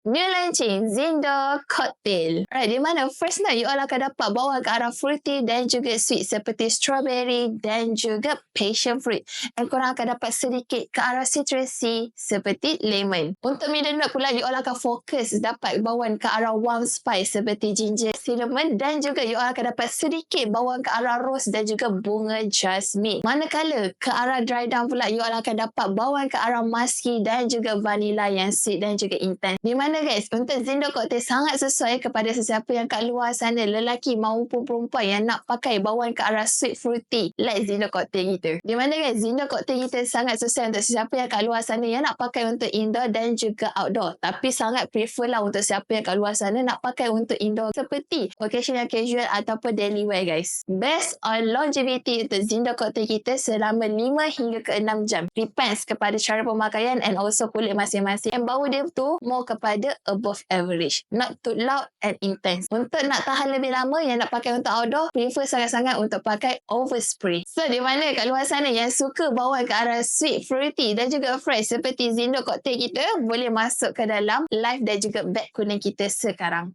New launching Zindo Cocktail. Right, di mana first night you all akan dapat bawa ke arah fruity dan juga sweet seperti strawberry dan juga passion fruit. Dan korang akan dapat sedikit ke arah citrusy seperti lemon. Untuk middle note pula, you all akan fokus dapat bawaan ke arah warm spice seperti ginger, cinnamon dan juga you all akan dapat sedikit bawaan ke arah rose dan juga bunga jasmine. Manakala ke arah dry down pula, you all akan dapat bawaan ke arah musky dan juga vanilla yang sweet dan juga intense. Di mana guys, untuk Zindo Cocktail sangat sesuai kepada sesiapa yang kat luar sana, lelaki maupun perempuan yang nak pakai bawaan ke arah sweet fruity like Zindo Cocktail kita. Di mana guys, Zindo Cocktail kita sangat sesuai untuk sesiapa yang kat luar sana yang nak pakai untuk indoor dan juga outdoor. Tapi sangat prefer lah untuk siapa yang kat luar sana nak pakai untuk indoor seperti occasion yang casual ataupun daily wear guys. Based on longevity untuk Zindo Cocktail kita selama 5 hingga ke 6 jam. Depends kepada cara pemakaian and also kulit masing-masing. And bau dia tu more kepada above average, not too loud and intense. Untuk nak tahan lebih lama, yang nak pakai untuk outdoor, prefer sangat-sangat untuk pakai overspray. So di mana kat luar sana yang suka bawaan ke arah sweet, fruity dan juga fresh seperti Zindo Cocktail kita, boleh masuk ke dalam live dan juga bag kuning kita sekarang.